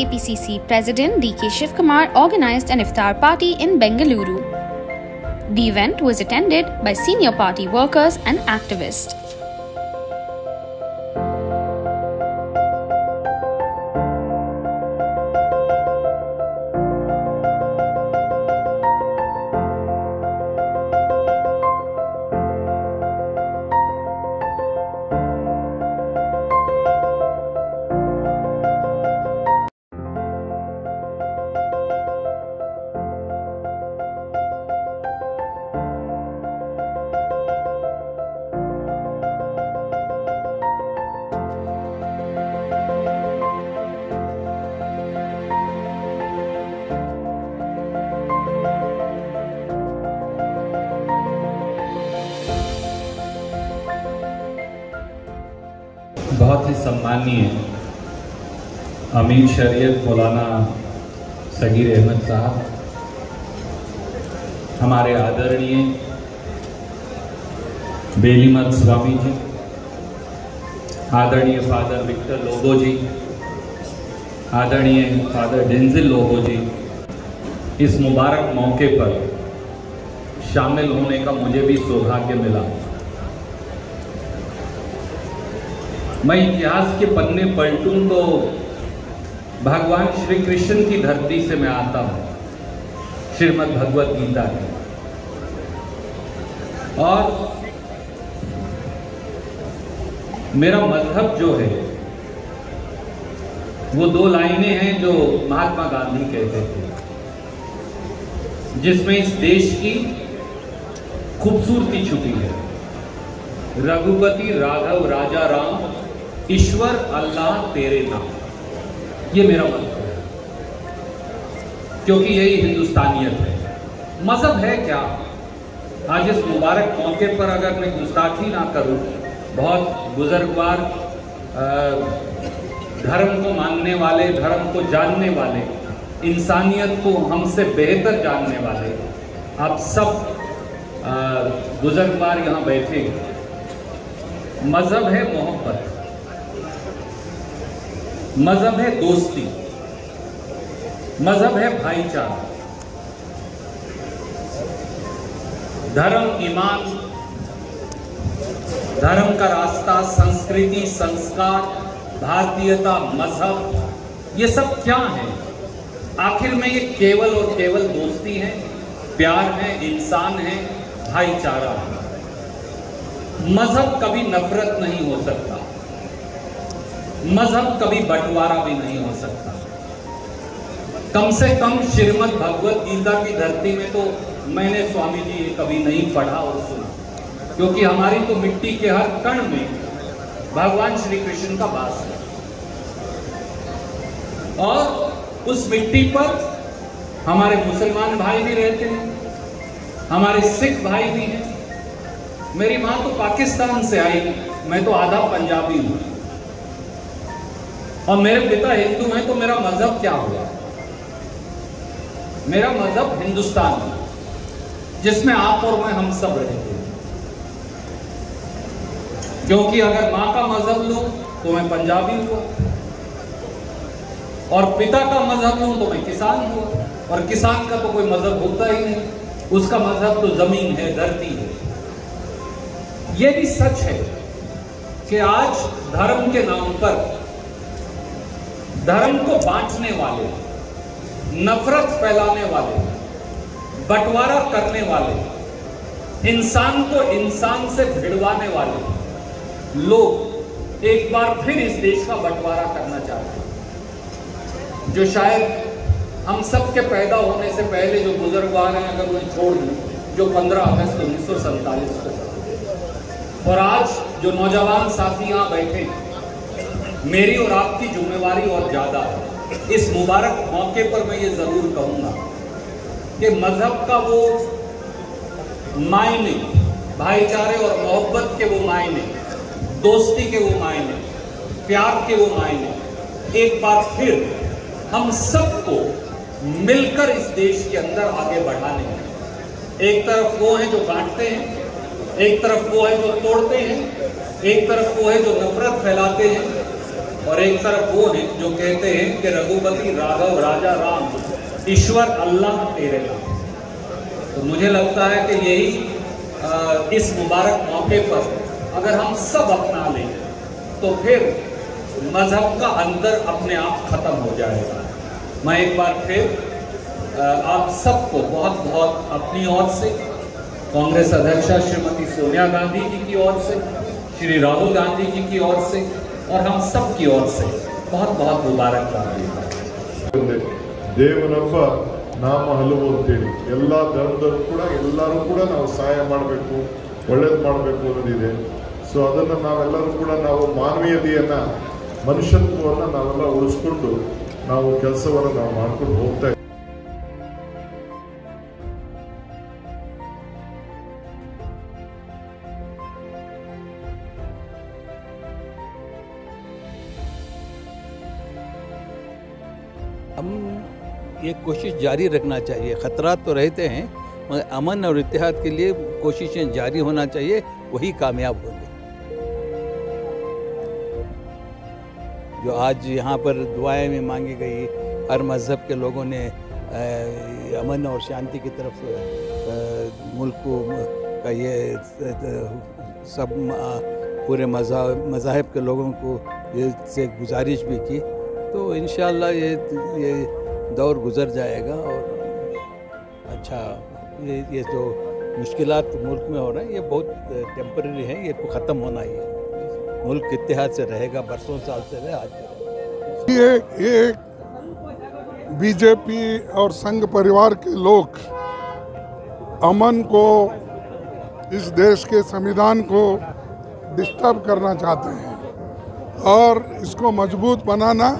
KPCC President D.K. Shivkumar organized an iftar party in Bengaluru. The event was attended by senior party workers and activists. बहुत ही सम्मानीय अमीर शरीयत मौलाना सगीर अहमद साहब, हमारे आदरणीय बेलीमत स्वामी जी, आदरणीय फादर विक्टर लोबो जी, आदरणीय फादर डेंजिल लोबो जी, इस मुबारक मौके पर शामिल होने का मुझे भी सौभाग्य मिला। मैं इतिहास के पन्ने पलटूं तो भगवान श्री कृष्ण की धरती से मैं आता हूँ, श्रीमद् भगवत गीता की। और मेरा मजहब जो है वो दो लाइनें हैं जो महात्मा गांधी कहते थे, जिसमें इस देश की खूबसूरती छुपी है। रघुपति राघव राजा राम, ईश्वर अल्लाह तेरे नाम। ये मेरा मजहब है, क्योंकि यही हिंदुस्तानियत है। मजहब है क्या? आज इस मुबारक मौके पर अगर मैं गुस्ताखी ना करूं, बहुत बुजुर्गवार धर्म को मानने वाले, धर्म को जानने वाले, इंसानियत को हमसे बेहतर जानने वाले आप सब बुजुर्गवार यहाँ बैठे हैं। मजहब है मोहब्बत, मजहब है दोस्ती, मजहब है भाईचारा। धर्म, ईमान, धर्म का रास्ता, संस्कृति, संस्कार, भारतीयता, मजहब, ये सब क्या है? आखिर में ये केवल और केवल दोस्ती है, प्यार है, इंसान है, भाईचारा है। मजहब कभी नफरत नहीं हो सकता, मजहब कभी बंटवारा भी नहीं हो सकता। कम से कम श्रीमद् भगवत गीता की धरती में तो मैंने स्वामी जी कभी नहीं पढ़ा और सुना, क्योंकि हमारी तो मिट्टी के हर कण में भगवान श्री कृष्ण का वास है। और उस मिट्टी पर हमारे मुसलमान भाई भी रहते हैं, हमारे सिख भाई भी हैं। मेरी मां तो पाकिस्तान से आई, मैं तो आधा पंजाबी हूं, और मेरे पिता हिंदू हैं, तो मेरा मजहब क्या हुआ? मेरा मजहब हिंदुस्तान है, जिसमें आप और मैं हम सब रहते हैं। क्योंकि अगर मां का मजहब लूं तो मैं पंजाबी हुआ, और पिता का मजहब लूं तो मैं किसान हुआ, और किसान का तो कोई मजहब होता ही नहीं, उसका मजहब तो जमीन है, धरती है। यह भी सच है कि आज धर्म के नाम पर धर्म को बांटने वाले, नफरत फैलाने वाले, बंटवारा करने वाले, इंसान को इंसान से भिड़वाने वाले लोग एक बार फिर इस देश का बंटवारा करना चाहते हैं। जो शायद हम सब के पैदा होने से पहले जो बुजुर्गवार हैं, अगर उन्हें छोड़ दें, जो 15 अगस्त 1947 को, और आज जो नौजवान साथी यहाँ बैठे, मेरी और आपकी जिम्मेवारी और ज्यादा है। इस मुबारक मौके पर मैं ये जरूर कहूंगा कि मजहब का वो मायने, भाईचारे और मोहब्बत के वो मायने, दोस्ती के वो मायने, प्यार के वो मायने, एक बार फिर हम सबको मिलकर इस देश के अंदर आगे बढ़ाने हैं। एक तरफ वो है जो बांटते हैं, एक तरफ वो है जो तोड़ते हैं, एक तरफ वो है जो नफरत फैलाते हैं, और एक तरफ वो हैं जो कहते हैं कि रघुपति राघव राजा राम ईश्वर अल्लाह तेरे नाम। तो मुझे लगता है कि यही इस मुबारक मौके पर अगर हम सब अपना लें तो फिर मजहब का अंतर अपने आप खत्म हो जाएगा। मैं एक बार फिर आप सबको बहुत बहुत अपनी ओर से, कांग्रेस अध्यक्षा श्रीमती सोनिया गांधी जी की ओर से, श्री राहुल गांधी जी की ओर से और हम सब की ओर से बहुत बहुत मुबारकबाद देता हूं। ದೇವನೊಬ್ಬ ನಾಮ ಹಲವು ಅಂತೇಳಿ ಎಲ್ಲ ಧರ್ಮದವರು ಕೂಡ ಎಲ್ಲರೂ ಕೂಡ ನಾವು ಸಹಾಯ ಮಾಡಬೇಕು, ಒಳ್ಳೇದು ಮಾಡಬೇಕು ಅನ್ನೋದಿದೆ. ಸೊ ಅದನ್ನು ನಾವೆಲ್ಲರೂ ಕೂಡ ನಾವು ಮಾನವೀಯತೆಯನ್ನು, ಮನುಷ್ಯತ್ವವನ್ನು ನಾವೆಲ್ಲ ಉಳಿಸ್ಕೊಂಡು ನಾವು ಕೆಲಸವನ್ನು ನಾವು ಮಾಡ್ಕೊಂಡು ಹೋಗ್ತಾ ಇದ್ದೀವಿ. हम ये कोशिश जारी रखना चाहिए। ख़तरात तो रहते हैं मगर अमन और इत्तेहाद के लिए कोशिशें जारी होना चाहिए, वही कामयाब होंगे। जो आज यहाँ पर दुआएं में मांगी गई, हर मज़हब के लोगों ने अमन और शांति की तरफ मुल्क को का ये सब पूरे मज़ाहिब के लोगों को ये से गुजारिश भी की। तो इंशाअल्लाह ये दौर गुज़र जाएगा और अच्छा ये जो मुश्किलात मुल्क में हो रहे हैं ये बहुत टेम्परेरी हैं, ये ख़त्म होना ही है। मुल्क इत्तेहाद से रहेगा, बरसों साल से रहे, आज भी रहेगा। ये बीजेपी और संघ परिवार के लोग अमन को, इस देश के संविधान को डिस्टर्ब करना चाहते हैं और इसको मजबूत बनाना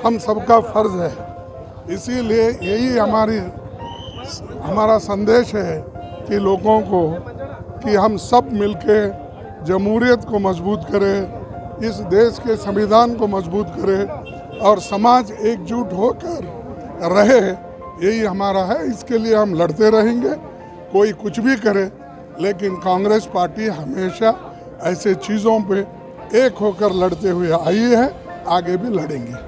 हम सबका फर्ज है। इसीलिए यही हमारा संदेश है कि लोगों को कि हम सब मिलके जमहूरियत को मजबूत करें, इस देश के संविधान को मजबूत करें और समाज एकजुट होकर रहे, यही हमारा है। इसके लिए हम लड़ते रहेंगे, कोई कुछ भी करे, लेकिन कांग्रेस पार्टी हमेशा ऐसे चीज़ों पे एक होकर लड़ते हुए आई है, आगे भी लड़ेंगे।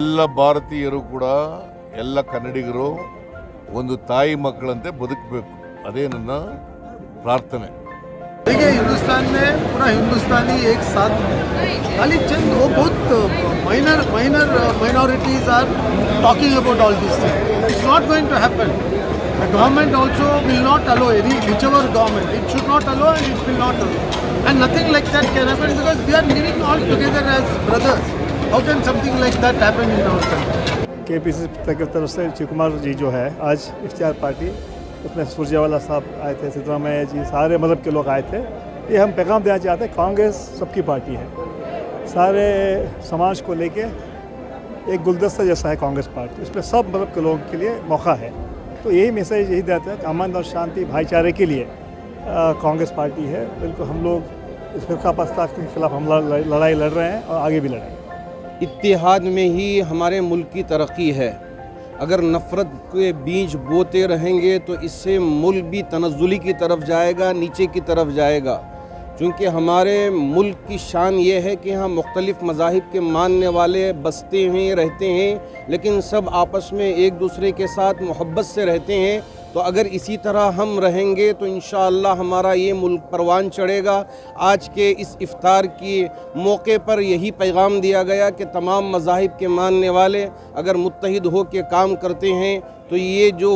ಎಲ್ಲ ಭಾರತೀಯರು ಕೂಡ, ಎಲ್ಲ ಕನ್ನಡಿಗರು ಒಂದು ತಾಯಿ ಮಕ್ಕಳಂತೆ ಬದುಕಬೇಕು, ಅದೇ ನನ್ನ ಪ್ರಾರ್ಥನೆ। देखिए, हिंदुस्तान में पूरा हिंदुस्तानी एक साथ खाली चंद वो बहुत minorities are talking about all this thing. It's not going to happen. The government also will not allow, whichever government, it should not allow and it will not allow, and nothing like that can happen because we are living all together as brothers. How can something like that happen in our country? KPCC की तरफ से शिव कुमार जी जो है आज इख्तियार party, उसमें सुरजेवाला साहब आए थे, सिद्धरामैया जी, सारे मज़हब के लोग आए थे। ये हम पैगाम देना चाहते हैं, कांग्रेस सबकी पार्टी है, सारे समाज को लेके एक गुलदस्ता जैसा है कांग्रेस पार्टी, उसमें सब मज़हब के लोगों के लिए मौका है। तो यही मैसेज यही देता है कि अमन और शांति भाईचारे के लिए कांग्रेस पार्टी है। बिल्कुल हम लोग इस फ़िरका परस्ती के खिलाफ हम लड़ाई लड़ रहे हैं और आगे भी लड़ेंगे। इत्तेहाद में ही हमारे मुल्क की तरक्की है। अगर नफ़रत के बीज बोते रहेंगे तो इससे मुल्क भी तनज़्ज़ुली की तरफ जाएगा, नीचे की तरफ जाएगा। क्योंकि हमारे मुल्क की शान ये है कि यहाँ मुख्तलिफ़ मज़ाहिब के मानने वाले बसते हैं, रहते हैं, लेकिन सब आपस में एक दूसरे के साथ मोहब्बत से रहते हैं। तो अगर इसी तरह हम रहेंगे तो इंशाअल्लाह हमारा ये मुल्क परवान चढ़ेगा। आज के इस इफ्तार के मौके पर यही पैगाम दिया गया कि तमाम मज़ाहिब के मानने वाले अगर मुत्तहिद हो के काम करते हैं तो ये जो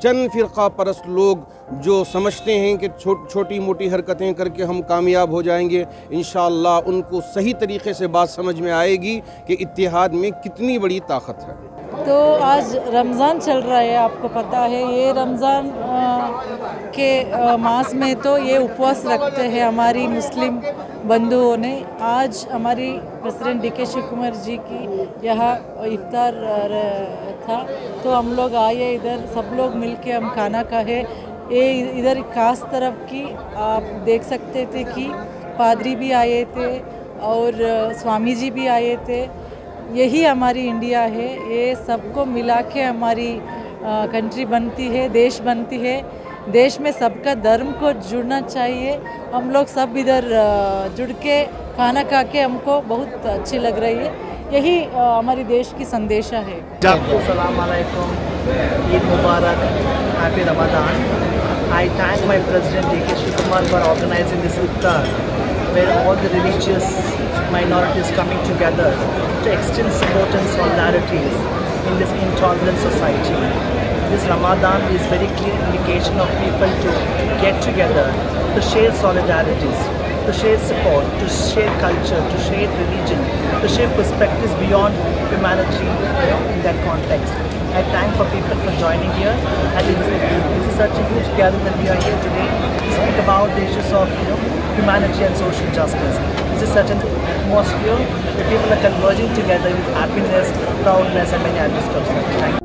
चंद फ़िरका परस्त लोग जो समझते हैं कि छोटी मोटी हरकतें करके हम कामयाब हो जाएंगे, इंशाअल्लाह उनको सही तरीक़े से बात समझ में आएगी कि इत्तेहाद में कितनी बड़ी ताकत है। तो आज रमज़ान चल रहा है, आपको पता है। ये रमज़ान के मास में तो ये उपवास रखते हैं हमारी मुस्लिम बंधुओं ने। आज हमारी प्रेसिडेंट DK शिव कुमार जी की यहाँ इफ्तार था, तो हम लोग आए इधर, सब लोग मिलके हम खाना खाए। ये इधर खास तरफ की आप देख सकते थे कि पादरी भी आए थे और स्वामी जी भी आए थे। यही हमारी इंडिया है, ये सबको मिला के हमारी कंट्री बनती है, देश बनती है। देश में सबका धर्म को जुड़ना चाहिए। हम लोग सब इधर जुड़ के खाना खा के हमको बहुत अच्छी लग रही है। यही हमारी देश की संदेशा है। Assalamu alaikum, Eid Mubarak, Happy Ramadan. I thank my President D.K. Shivakumar for organizing this iftar, where all the religious minorities coming together to extend support and solidarities in this intolerant society. This Ramadan is very clear indication of people to get together, to share solidarities, to share support, to share culture, to share religion, to share perspectives beyond humanity, in that context. I thank for people for joining here, and this is such a huge gathering that we are here today to speak about the issues of humanity and social justice. This is such an atmosphere where people are converging together with happiness, proudness, and many other stuff. Thank you.